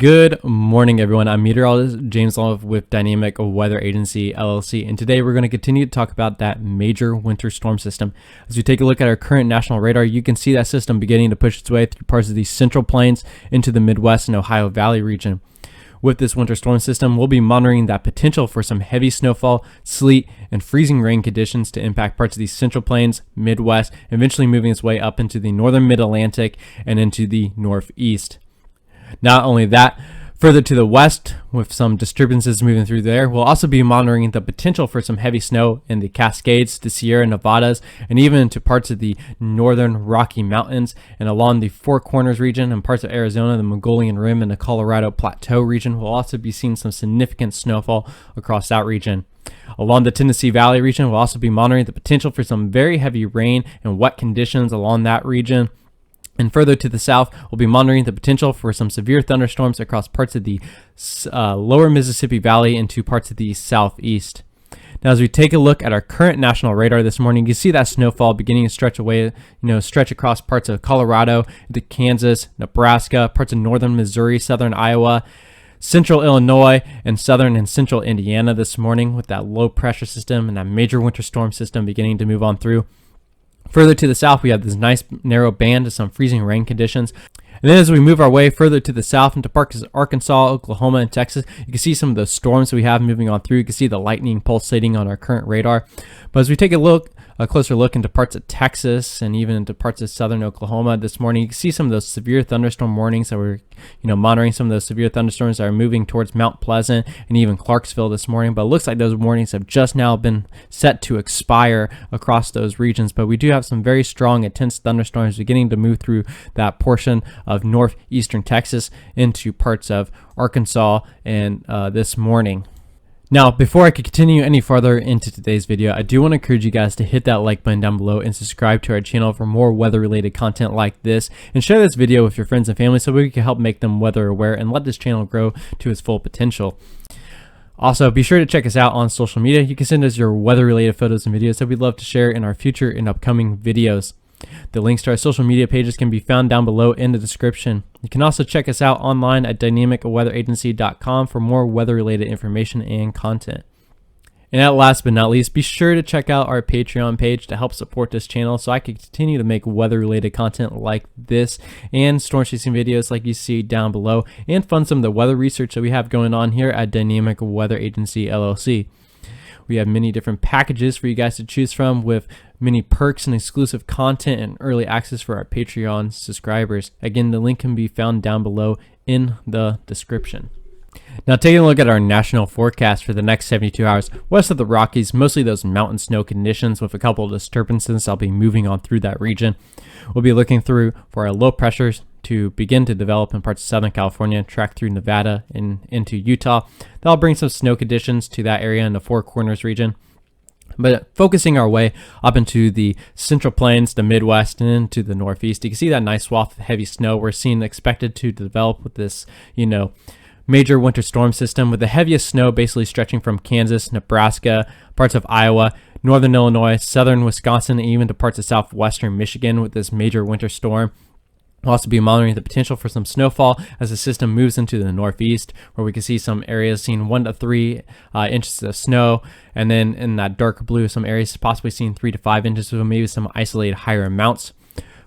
Good morning, everyone. I'm meteorologist James Love with Dynamic Weather Agency, LLC, and today we're going to continue to talk about that major winter storm system. As we take a look at our current national radar, you can see that system beginning to push its way through parts of the Central Plains into the Midwest and Ohio Valley region. With this winter storm system, we'll be monitoring that potential for some heavy snowfall, sleet, and freezing rain conditions to impact parts of the Central Plains, Midwest, eventually moving its way up into the northern Mid-Atlantic and into the Northeast. Not only that, further to the west, with some disturbances moving through there, we'll also be monitoring the potential for some heavy snow in the Cascades, the Sierra Nevadas, and even into parts of the northern Rocky Mountains and along the Four Corners region and parts of Arizona, the Mongolian Rim, and the Colorado Plateau region. We'll also be seeing some significant snowfall across that region. Along the Tennessee Valley region, we'll also be monitoring the potential for some very heavy rain and wet conditions along that region. And further to the south, we'll be monitoring the potential for some severe thunderstorms across parts of the lower Mississippi Valley into parts of the southeast. Now, as we take a look at our current national radar this morning, you see that snowfall beginning to stretch away, stretch across parts of Colorado, into Kansas, Nebraska, parts of northern Missouri, southern Iowa, central Illinois, and southern and central Indiana this morning, with that low pressure system and that major winter storm system beginning to move on through. Further to the south, we have this nice narrow band of some freezing rain conditions. And then as we move our way further to the south into parts of Arkansas, Oklahoma, and Texas, you can see some of those storms we have moving on through. You can see the lightning pulsating on our current radar. But as we take a closer look into parts of Texas and even into parts of southern Oklahoma this morning, you can see some of those severe thunderstorm warnings that we're monitoring. Some of those severe thunderstorms that are moving towards Mount Pleasant and even Clarksville this morning. But it looks like those warnings have just now been set to expire across those regions. But we do have some very strong, intense thunderstorms beginning to move through that portion of northeastern Texas into parts of Arkansas and this morning. Now, before I could continue any further into today's video, I do want to encourage you guys to hit that like button down below and subscribe to our channel for more weather-related content like this, and share this video with your friends and family so we can help make them weather aware and let this channel grow to its full potential. Also, be sure to check us out on social media. You can send us your weather-related photos and videos that we'd love to share in our future and upcoming videos. The links to our social media pages can be found down below in the description. You can also check us out online at dynamicweatheragency.com for more weather-related information and content. And at last but not least, be sure to check out our Patreon page to help support this channel so I can continue to make weather-related content like this and storm chasing videos like you see down below, and fund some of the weather research that we have going on here at Dynamic Weather Agency, LLC. We have many different packages for you guys to choose from, with many perks and exclusive content and early access for our Patreon subscribers. Again, the link can be found down below in the description. Now, taking a look at our national forecast for the next 72 hours, west of the Rockies, mostly those mountain snow conditions with a couple of disturbances. I'll be moving on through that region. We'll be looking through for our low pressures to begin to develop in parts of Southern California, track through Nevada and into Utah. That'll bring some snow conditions to that area in the Four Corners region. But focusing our way up into the Central Plains, the Midwest, and into the Northeast, you can see that nice swath of heavy snow we're seeing expected to develop with this, major winter storm system, with the heaviest snow basically stretching from Kansas, Nebraska, parts of Iowa, northern Illinois, southern Wisconsin, and even to parts of southwestern Michigan with this major winter storm. We'll also be monitoring the potential for some snowfall as the system moves into the northeast, where we can see some areas seeing 1 to 3 inches of snow, and then in that dark blue, some areas possibly seeing 3 to 5 inches, so maybe some isolated higher amounts.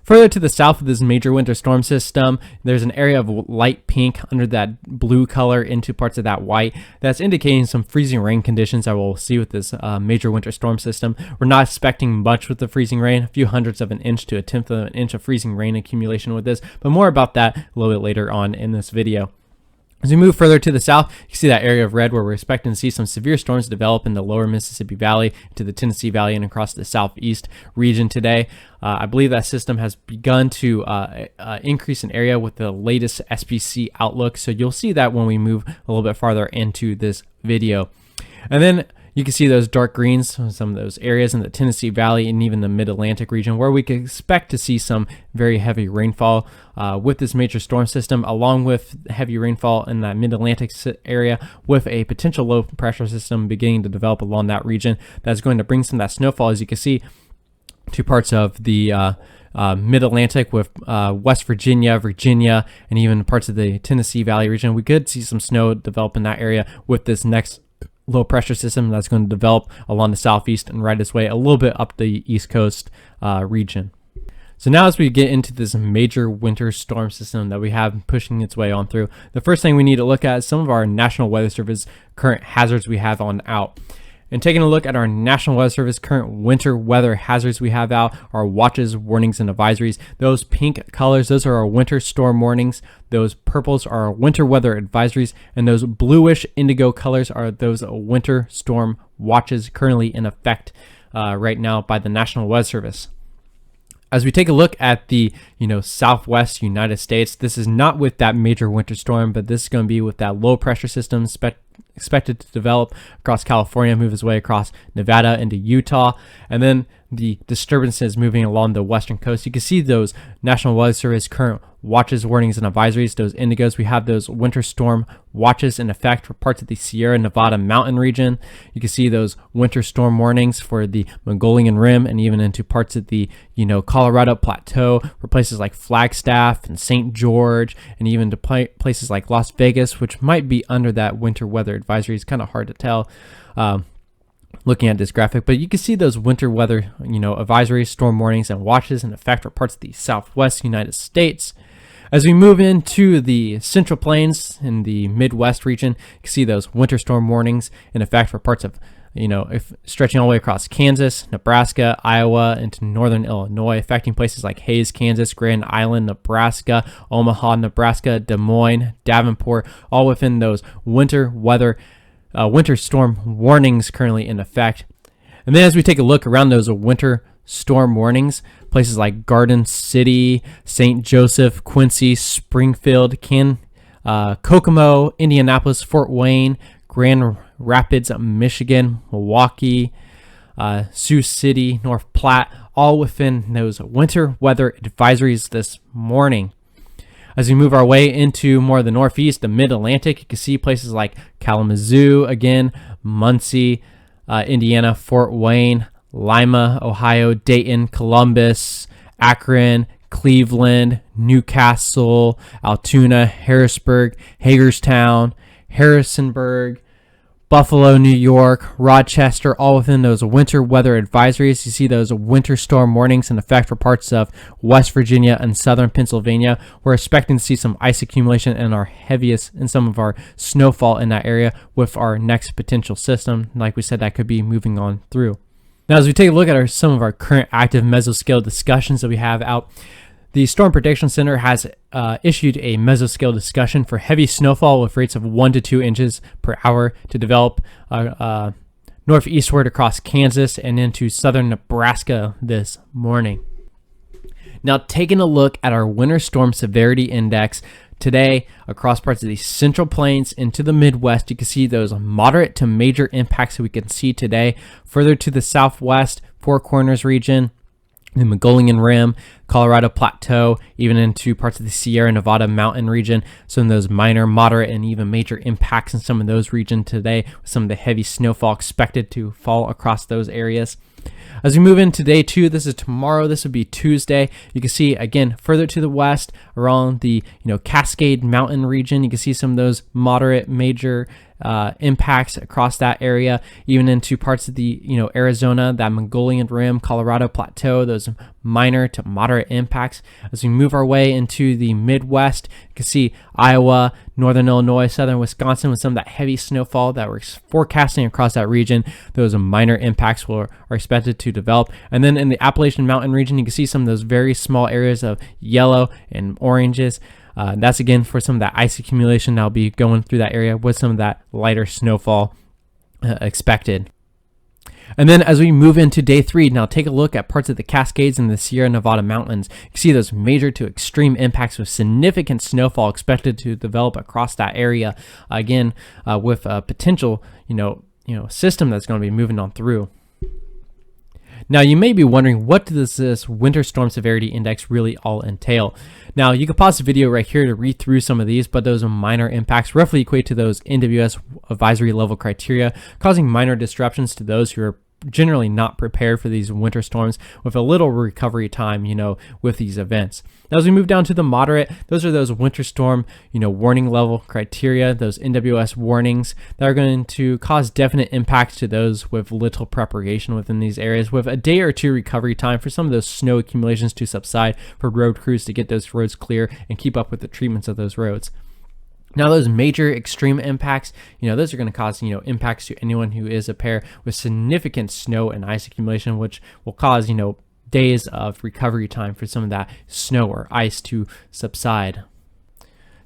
Further to the south of this major winter storm system, there's an area of light pink under that blue color into parts of that white. That's indicating some freezing rain conditions that we'll see with this major winter storm system. We're not expecting much with the freezing rain, a few hundredths of an inch to a tenth of an inch of freezing rain accumulation with this, but more about that a little bit later on in this video. As we move further to the south, you see that area of red where we're expecting to see some severe storms develop in the lower Mississippi Valley, to the Tennessee Valley, and across the southeast region today. I believe that system has begun to increase in area with the latest SPC outlook, so you'll see that when we move a little bit farther into this video. And then you can see those dark greens, some of those areas in the Tennessee Valley and even the Mid-Atlantic region, where we can expect to see some very heavy rainfall with this major storm system, along with heavy rainfall in that Mid-Atlantic area, with a potential low pressure system beginning to develop along that region. That's going to bring some of that snowfall, as you can see, to parts of the mid-Atlantic with West Virginia, and even parts of the Tennessee Valley region. We could see some snow develop in that area with this next low pressure system that's going to develop along the southeast and right its way a little bit up the East Coast region. So now as we get into this major winter storm system that we have pushing its way on through, the first thing we need to look at is some of our National Weather Service current hazards we have on out. And taking a look at our National Weather Service current winter weather hazards we have out, our watches, warnings, and advisories. Those pink colors, those are our winter storm warnings. Those purples are our winter weather advisories. And those bluish indigo colors are those winter storm watches currently in effect right now by the National Weather Service. As we take a look at the southwest United States, this is not with that major winter storm, but this is going to be with that low pressure system expected to develop across California, move its way across Nevada into Utah, and then the disturbances moving along the western coast. You can see those National Weather Service current watches, warnings, and advisories, those indigos. We have those winter storm watches in effect for parts of the Sierra Nevada mountain region. You can see those winter storm warnings for the Mongolian Rim and even into parts of the Colorado Plateau for places like Flagstaff and St. George, and even to places like Las Vegas, which might be under that winter weather advisory. It's kind of hard to tell looking at this graphic, but you can see those winter weather advisories, storm warnings, and watches in effect for parts of the southwest United States. As we move into the Central Plains in the Midwest region, you can see those winter storm warnings in effect for parts of stretching all the way across Kansas, Nebraska, Iowa, into northern Illinois, affecting places like Hays, Kansas, Grand Island, Nebraska, Omaha, Nebraska, Des Moines, Davenport, all within those winter storm warnings currently in effect. And then as we take a look around those winter storm warnings, places like Garden City, St. Joseph, Quincy, Springfield, Kokomo, Indianapolis, Fort Wayne, Grand Rapids, Michigan, Milwaukee, Sioux City, North Platte, all within those winter weather advisories this morning. As we move our way into more of the northeast, the mid-Atlantic, you can see places like Kalamazoo, again, Muncie, Indiana, Fort Wayne, Lima, Ohio, Dayton, Columbus, Akron, Cleveland, Newcastle, Altoona, Harrisburg, Hagerstown, Harrisonburg, Buffalo, New York, Rochester, all within those winter weather advisories. You see those winter storm warnings in effect for parts of West Virginia and southern Pennsylvania. We're expecting to see some ice accumulation and some of our snowfall in that area with our next potential system. Like we said, that could be moving on through. Now, as we take a look at some of our current active mesoscale discussions that we have out, the Storm Prediction Center has issued a mesoscale discussion for heavy snowfall with rates of 1 to 2 inches per hour to develop northeastward across Kansas and into southern Nebraska this morning. Now, taking a look at our winter storm severity index today across parts of the Central Plains into the Midwest, you can see those moderate to major impacts that we can see today. Further to the southwest, Four Corners region, the Mongolian Rim, Colorado Plateau, even into parts of the Sierra Nevada mountain region. Some of those minor, moderate, and even major impacts in some of those regions today, with some of the heavy snowfall expected to fall across those areas. As we move into day 2, this is tomorrow, this would be Tuesday. You can see, again, further to the west, around the Cascade Mountain region, you can see some of those moderate, major impacts across that area, even into parts of the Arizona, that Mongolian Rim, Colorado Plateau, those minor to moderate impacts. As we move our way into the Midwest, you can see Iowa, northern Illinois, southern Wisconsin, with some of that heavy snowfall that we're forecasting across that region. Those minor impacts are expected to develop. And then in the Appalachian Mountain region, you can see some of those very small areas of yellow and oranges. That's again for some of that ice accumulation that'll be going through that area with some of that lighter snowfall expected. And then as we move into day 3, now take a look at parts of the Cascades and the Sierra Nevada mountains. You can see those major to extreme impacts with significant snowfall expected to develop across that area. Again, with a potential, system that's going to be moving on through. Now, you may be wondering, what does this winter storm severity index really all entail? Now, you can pause the video right here to read through some of these, but those minor impacts roughly equate to those NWS advisory level criteria, causing minor disruptions to those who are generally not prepared for these winter storms with a little recovery time, with these events. Now, as we move down to the moderate, those are those winter storm, warning level criteria, those NWS warnings that are going to cause definite impacts to those with little preparation within these areas, with a day or two recovery time for some of those snow accumulations to subside, for road crews to get those roads clear and keep up with the treatments of those roads. Now, those major extreme impacts, those are going to cause, impacts to anyone who is a pair with significant snow and ice accumulation, which will cause, days of recovery time for some of that snow or ice to subside.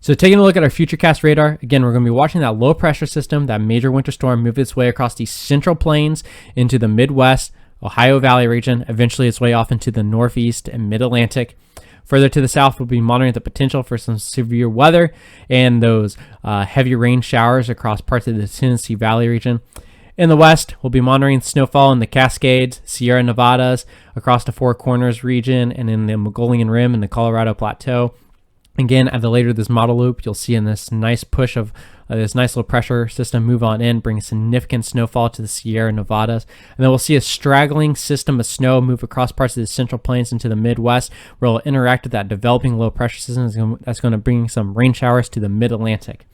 So taking a look at our Futurecast radar, again, we're going to be watching that low pressure system, that major winter storm, move its way across the central plains into the Midwest, Ohio Valley region, eventually its way off into the Northeast and Mid-Atlantic. Further to the south, we'll be monitoring the potential for some severe weather and those heavy rain showers across parts of the Tennessee Valley region. In the west, we'll be monitoring snowfall in the Cascades, Sierra Nevadas, across the Four Corners region, and in the Mogollon Rim and the Colorado Plateau. Again, at the later this model loop, you'll see in this nice push of this nice low pressure system move on in, bring significant snowfall to the Sierra Nevadas. And then we'll see a straggling system of snow move across parts of the Central Plains into the Midwest, where it'll interact with that developing low pressure system that's going to bring some rain showers to the Mid-Atlantic.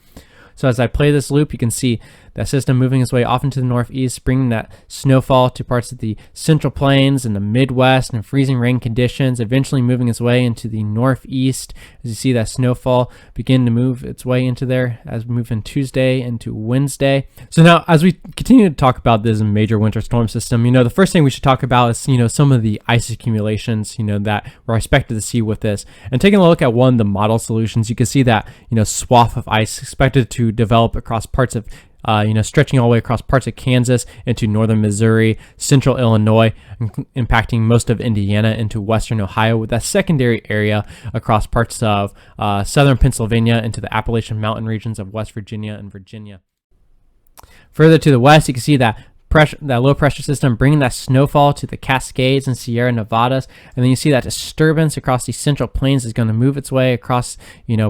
So as I play this loop, you can see that system moving its way off into the northeast, bringing that snowfall to parts of the Central Plains and the Midwest and freezing rain conditions, eventually moving its way into the northeast. As you see that snowfall begin to move its way into there as we move in Tuesday into Wednesday. So now as we continue to talk about this major winter storm system, the first thing we should talk about is, some of the ice accumulations, that we're expected to see with this. And taking a look at one of the model solutions, you can see that, swath of ice expected to develop across parts of stretching all the way across parts of Kansas into northern Missouri, central Illinois, impacting most of Indiana into western Ohio, with that secondary area across parts of southern Pennsylvania into the Appalachian Mountain regions of West Virginia and Virginia. Further to the west, you can see that low pressure system bringing that snowfall to the Cascades and Sierra Nevadas, and then you see that disturbance across the Central Plains is going to move its way across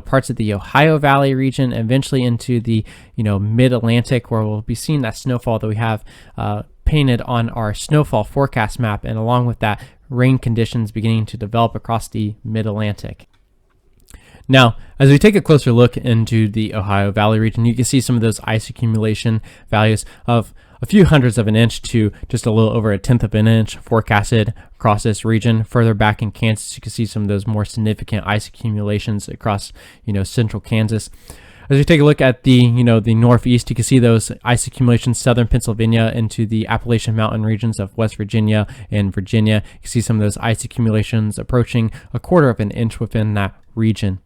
parts of the Ohio Valley region, eventually into the Mid-Atlantic, where we'll be seeing that snowfall that we have painted on our snowfall forecast map, and along with that, rain conditions beginning to develop across the Mid-Atlantic. Now, as we take a closer look into the Ohio Valley region, you can see some of those ice accumulation values of a few hundredths of an inch to just a little over a tenth of an inch forecasted across this region. Further back in Kansas, you can see some of those more significant ice accumulations across, central Kansas. As we take a look at the northeast, you can see those ice accumulations, southern Pennsylvania into the Appalachian Mountain regions of West Virginia and Virginia. You can see some of those ice accumulations approaching a quarter of an inch within that region.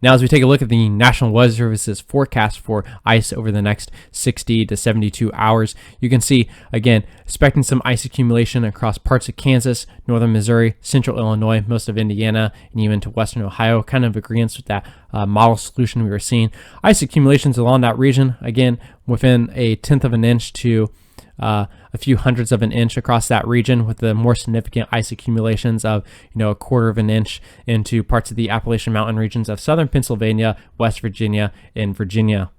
Now, as we take a look at the National Weather Service's forecast for ice over the next 60 to 72 hours, you can see, again, expecting some ice accumulation across parts of Kansas, northern Missouri, central Illinois, most of Indiana, and even to western Ohio, kind of agreeance with that model solution we were seeing. Ice accumulations along that region, again, within a tenth of an inch to a few hundredths of an inch across that region, with the more significant ice accumulations of a quarter of an inch into parts of the Appalachian Mountain regions of southern Pennsylvania, West Virginia, and Virginia.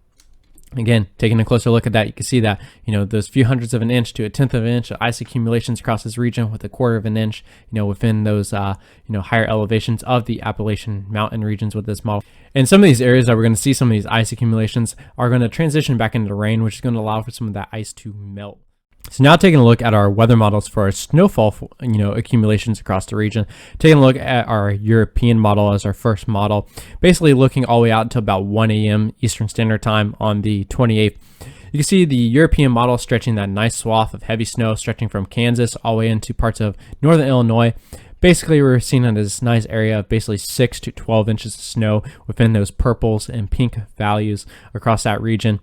Again, taking a closer look at that, you can see that those few hundredths of an inch to a tenth of an inch of ice accumulations across this region, with a quarter of an inch within those higher elevations of the Appalachian Mountain regions with this model. And some of these areas that we're going to see some of these ice accumulations are going to transition back into rain, which is going to allow for some of that ice to melt. So now taking a look at our weather models for our snowfall, accumulations across the region. Taking a look at our European model as our first model, basically looking all the way out until about 1 a.m. Eastern Standard Time on the 28th. You can see the European model stretching that nice swath of heavy snow stretching from Kansas all the way into parts of northern Illinois. Basically, we're seeing in this nice area of basically 6 to 12 inches of snow within those purples and pink values across that region.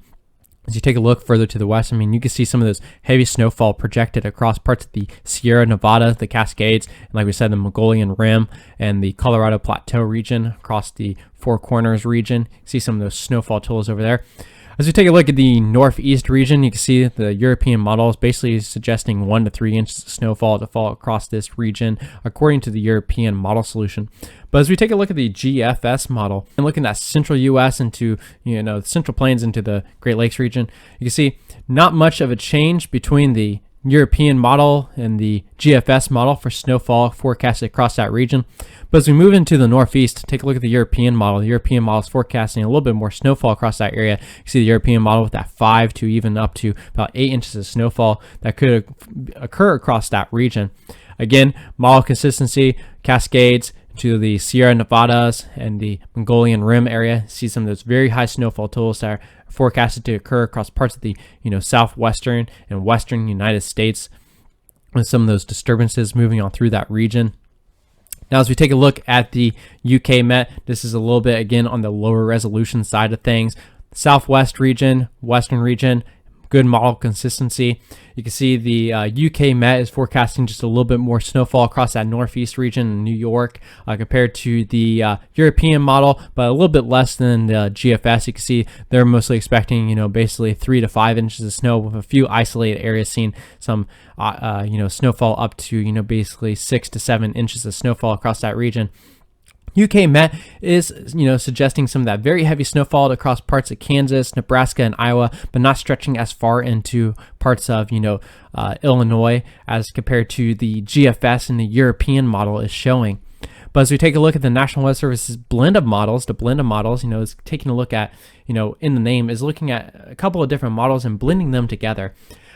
As you take a look further to the west, you can see some of those heavy snowfall projected across parts of the Sierra Nevada, the Cascades, and like we said, the Mogollon Rim and the Colorado Plateau region, across the Four Corners region. You see some of those snowfall totals over there. As we take a look at the northeast region, you can see the European model is basically suggesting 1 to 3 inches of snowfall to fall across this region, according to the European model solution. But as we take a look at the GFS model and look at that central U.S. into, the Central Plains into the Great Lakes region, you can see not much of a change between the European model and the GFS model for snowfall forecasted across that region. But as we move into the northeast, take a look at the European model. The European model is forecasting a little bit more snowfall across that area. You see the European model with that 5 to even up to about 8 inches of snowfall that could occur across that region. Again, model consistency, Cascades to the Sierra Nevadas and the Mongolian Rim area. See some of those very high snowfall totals that are forecasted to occur across parts of the southwestern and western United States, with some of those disturbances moving on through that region. Now, as we take a look at the UK Met, this is a little bit again on the lower resolution side of things. Southwest region, western region, good model consistency. You can see the UK Met is forecasting just a little bit more snowfall across that northeast region in New York compared to the European model, but a little bit less than the GFS. You can see they're mostly expecting, basically 3 to 5 inches of snow, with a few isolated areas seeing some, snowfall up to, basically 6 to 7 inches of snowfall across that region. UK Met is, suggesting some of that very heavy snowfall across parts of Kansas, Nebraska, and Iowa, but not stretching as far into parts of, Illinois as compared to the GFS and the European model is showing. But as we take a look at the National Weather Service's blend of models, is taking a look at, in the name, is looking at a couple of different models and blending them together.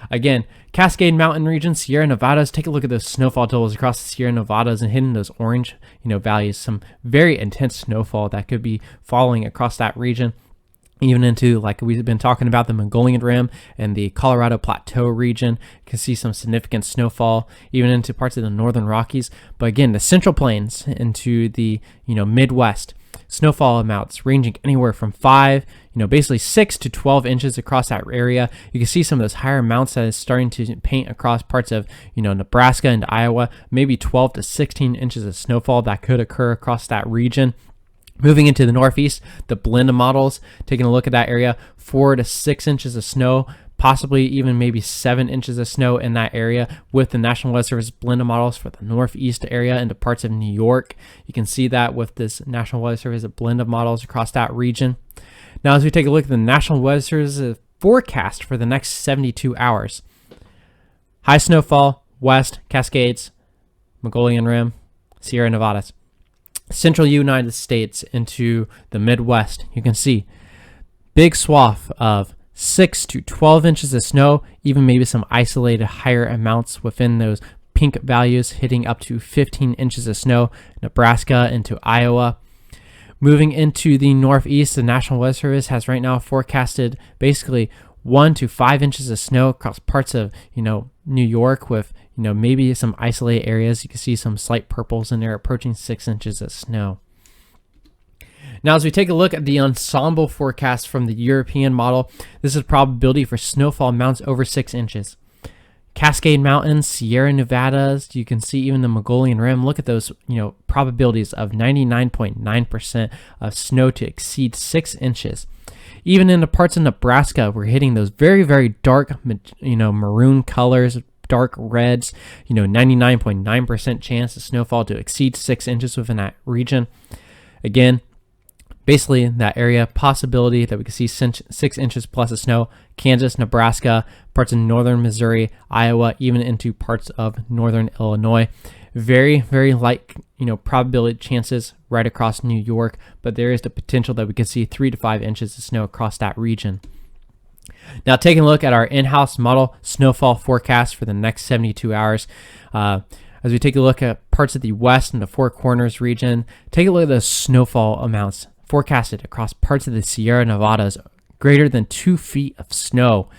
Again, Cascade Mountain region, Sierra Nevadas, take a look at those snowfall totals across the Sierra Nevadas and hitting those orange, values. Some very intense snowfall that could be falling across that region, even into, like we've been talking about, the Mongolian Rim and the Colorado Plateau region. You can see some significant snowfall, even into parts of the northern Rockies. But again, the Central Plains into the, Midwest, snowfall amounts ranging anywhere from 5, basically 6 to 12 inches across that area. You can see some of those higher amounts that is starting to paint across parts of, Nebraska and Iowa, maybe 12 to 16 inches of snowfall that could occur across that region. Moving into the northeast, the blend of models, taking a look at that area, 4 to 6 inches of snow, possibly even maybe 7 inches of snow in that area, with the National Weather Service blend of models for the northeast area into parts of New York. You can see that with this National Weather Service blend of models across that region. Now, as we take a look at the National Weather Service forecast for the next 72 hours, high snowfall, west, Cascades, Mongolian Rim, Sierra Nevadas. Central United States into the Midwest, you can see big swath of 6 to 12 inches of snow, even maybe some isolated higher amounts within those pink values, hitting up to 15 inches of snow, Nebraska into Iowa. Moving into the northeast, the National Weather Service has right now forecasted basically 1 to 5 inches of snow across parts of, New York, with, maybe some isolated areas. You can see some slight purples in there approaching 6 inches of snow. Now, as we take a look at the Ensemble Forecast from the European model, this is probability for snowfall amounts over 6 inches. Cascade Mountains, Sierra Nevadas, you can see even the Mongolian Rim. Look at those, probabilities of 99.9% of snow to exceed 6 inches. Even in the parts of Nebraska, we're hitting those very, very dark, maroon colors, dark reds, 99.9% chance of snowfall to exceed 6 inches within that region. Again, basically that area, possibility that we could see 6 inches plus of snow. Kansas, Nebraska, parts of northern Missouri, Iowa, even into parts of northern Illinois. Very, very light, probability chances right across New York, but there is the potential that we could see 3 to 5 inches of snow across that region. Now, taking a look at our in-house model snowfall forecast for the next 72 hours. As we take a look at parts of the west and the Four Corners region, take a look at the snowfall amounts forecasted across parts of the Sierra Nevadas, greater than 2 feet of snow,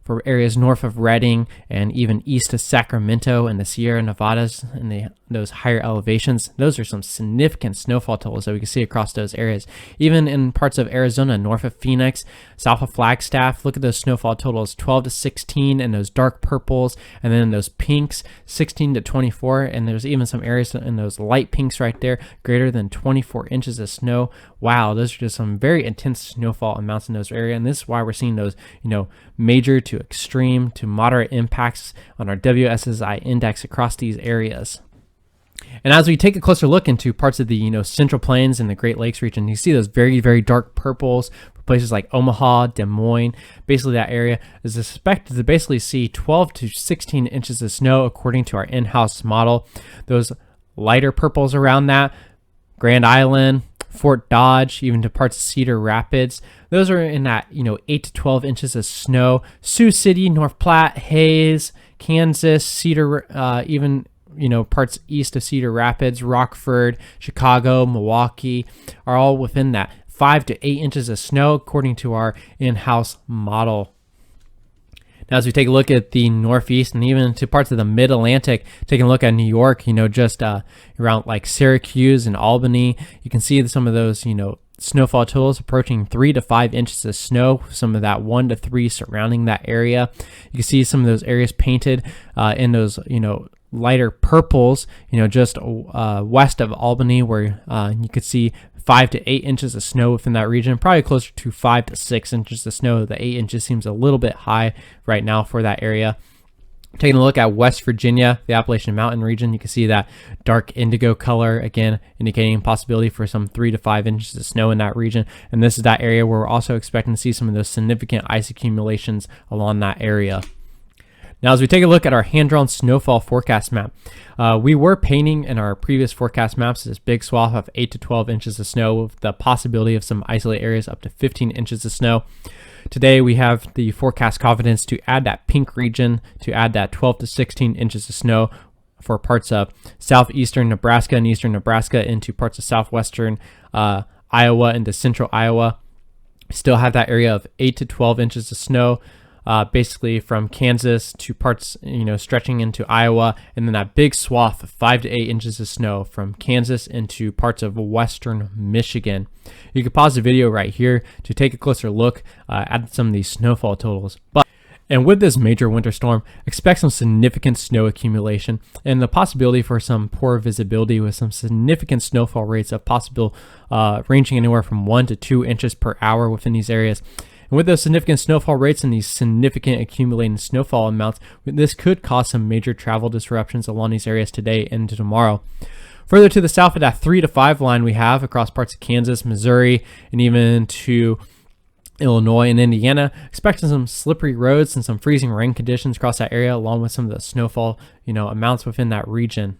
for areas north of Redding and even east of Sacramento and the Sierra Nevadas and those higher elevations. Those are some significant snowfall totals that we can see across those areas. Even in parts of Arizona, north of Phoenix, south of Flagstaff, look at those snowfall totals, 12 to 16 and those dark purples, and then those pinks, 16 to 24, and there's even some areas in those light pinks right there, greater than 24 inches of snow. Wow, those are just some very intense snowfall amounts in those areas, and this is why we're seeing those, major to extreme to moderate impacts on our WSSI index across these areas. And as we take a closer look into parts of the Central Plains and the Great Lakes region, you see those very, very dark purples for places like Omaha, Des Moines, basically that area is expected to basically see 12 to 16 inches of snow according to our in-house model. Those lighter purples around that, Grand Island, Fort Dodge, even to parts of Cedar Rapids, those are in that 8 to 12 inches of snow. Sioux City, North Platte, Hayes, Kansas, Cedar, even parts east of Cedar Rapids, Rockford, Chicago, Milwaukee are all within that 5 to 8 inches of snow according to our in-house model. Now, as we take a look at the Northeast and even to parts of the Mid-Atlantic, taking a look at New York, just around like Syracuse and Albany, you can see some of those, snowfall totals approaching 3 to 5 inches of snow, some of that 1 to 3 surrounding that area. You can see some of those areas painted in those, lighter purples, just west of Albany, where you could see 5 to 8 inches of snow within that region, probably closer to 5 to 6 inches of snow. The 8 inches seems a little bit high right now for that area. Taking a look at West Virginia, the Appalachian Mountain region, you can see that dark indigo color, again, indicating possibility for some 3 to 5 inches of snow in that region. And this is that area where we're also expecting to see some of those significant ice accumulations along that area. Now, as we take a look at our hand-drawn snowfall forecast map, we were painting in our previous forecast maps this big swath of 8 to 12 inches of snow with the possibility of some isolated areas up to 15 inches of snow. Today, we have the forecast confidence to add that pink region, to add that 12 to 16 inches of snow for parts of southeastern Nebraska and eastern Nebraska into parts of southwestern Iowa into central Iowa. Still have that area of 8 to 12 inches of snow. Basically from Kansas to parts, stretching into Iowa, and then that big swath of 5 to 8 inches of snow from Kansas into parts of western Michigan. You can pause the video right here to take a closer look at some of these snowfall totals. And with this major winter storm, expect some significant snow accumulation and the possibility for some poor visibility with some significant snowfall rates of possible ranging anywhere from 1 to 2 inches per hour within these areas. And with those significant snowfall rates and these significant accumulating snowfall amounts, this could cause some major travel disruptions along these areas today and into tomorrow. Further to the south of that 3 to 5 line we have across parts of Kansas, Missouri, and even to Illinois and Indiana, expecting some slippery roads and some freezing rain conditions across that area, along with some of the snowfall, amounts within that region.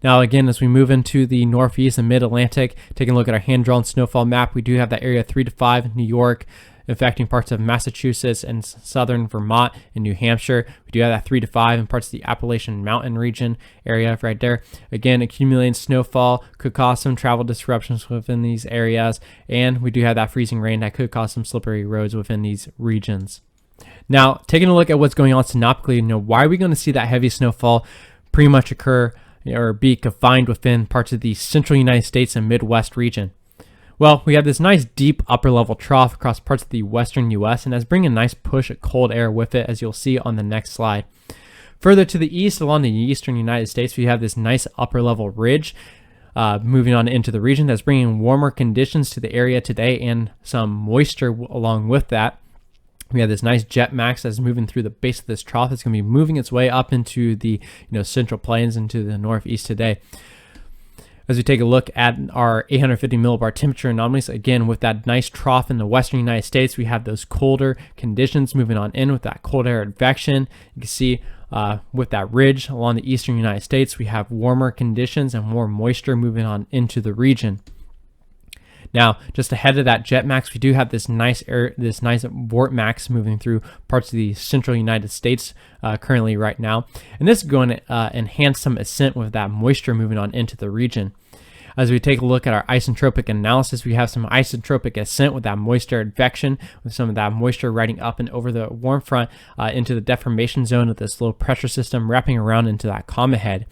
Now, again, as we move into the Northeast and Mid-Atlantic, taking a look at our hand-drawn snowfall map, we do have that area 3 to 5, New York, affecting parts of Massachusetts and southern Vermont and New Hampshire. We do have that 3 to 5 in parts of the Appalachian Mountain region area right there. Again, accumulating snowfall could cause some travel disruptions within these areas, and we do have that freezing rain that could cause some slippery roads within these regions. Now, taking a look at what's going on synoptically, why are we going to see that heavy snowfall pretty much occur or be confined within parts of the central United States and Midwest region? Well, we have this nice deep upper level trough across parts of the western U.S. and that's bringing a nice push of cold air with it, as you'll see on the next slide. Further to the east along the eastern United States, we have this nice upper level ridge moving on into the region that's bringing warmer conditions to the area today and some moisture along with that. We have this nice jet max that's moving through the base of this trough. It's going to be moving its way up into the central plains into the northeast today. As we take a look at our 850 millibar temperature anomalies, again, with that nice trough in the western United States, we have those colder conditions moving on in with that cold air advection. You can see with that ridge along the eastern United States, we have warmer conditions and more moisture moving on into the region. Now, just ahead of that jet max, we do have this nice vort max moving through parts of the central United States currently right now. And this is going to enhance some ascent with that moisture moving on into the region. As we take a look at our isentropic analysis, we have some isentropic ascent with that moisture advection, with some of that moisture riding up and over the warm front into the deformation zone of this low pressure system, wrapping around into that comet head.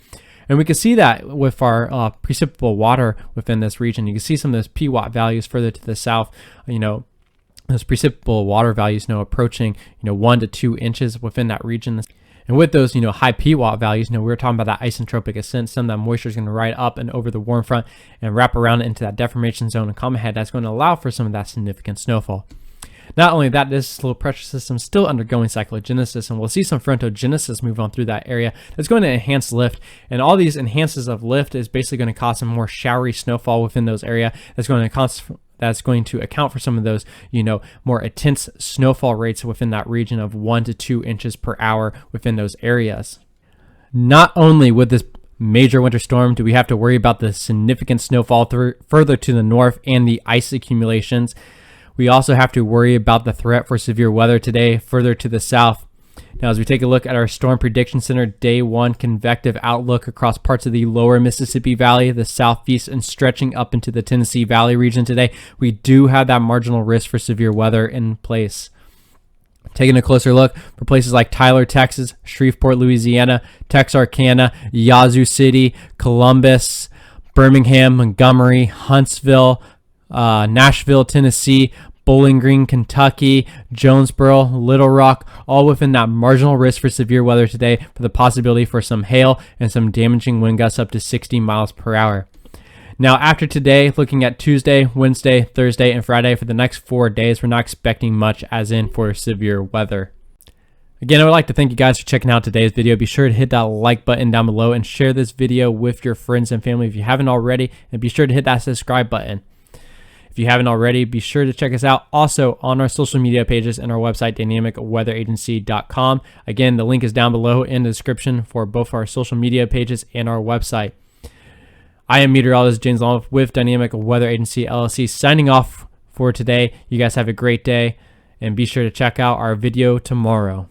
And we can see that with our precipitable water within this region. You can see some of those PWatt values further to the south, those precipitable water values approaching 1 to 2 inches within that region. And with those high PWatt values, we were talking about that isentropic ascent. Some of that moisture is going to ride up and over the warm front and wrap around into that deformation zone and comet head. That's going to allow for some of that significant snowfall. Not only that, this low pressure system is still undergoing cyclogenesis, and we'll see some frontogenesis move on through that area. That's going to enhance lift, and all these enhances of lift is basically going to cause some more showery snowfall within those areas. That's going to that's going to account for some of those, more intense snowfall rates within that region of 1 to 2 inches per hour within those areas. Not only with this major winter storm do we have to worry about the significant snowfall further to the north and the ice accumulations, we also have to worry about the threat for severe weather today further to the south. Now, as we take a look at our Storm Prediction Center Day 1 convective outlook across parts of the lower Mississippi Valley, the southeast, and stretching up into the Tennessee Valley region today, we do have that marginal risk for severe weather in place. Taking a closer look for places like Tyler, Texas, Shreveport, Louisiana, Texarkana, Yazoo City, Columbus, Birmingham, Montgomery, Huntsville, Nashville, Tennessee, Bowling Green, Kentucky, Jonesboro, Little Rock, all within that marginal risk for severe weather today for the possibility for some hail and some damaging wind gusts up to 60 miles per hour. Now, after today, looking at Tuesday, Wednesday, Thursday, and Friday for the next 4 days, we're not expecting much as in for severe weather. Again, I would like to thank you guys for checking out today's video. Be sure to hit that like button down below and share this video with your friends and family if you haven't already, and be sure to hit that subscribe button. If you haven't already, be sure to check us out also on our social media pages and our website, dynamicweatheragency.com. Again, the link is down below in the description for both our social media pages and our website. I am meteorologist James Long with Dynamic Weather Agency, LLC, signing off for today. You guys have a great day, and be sure to check out our video tomorrow.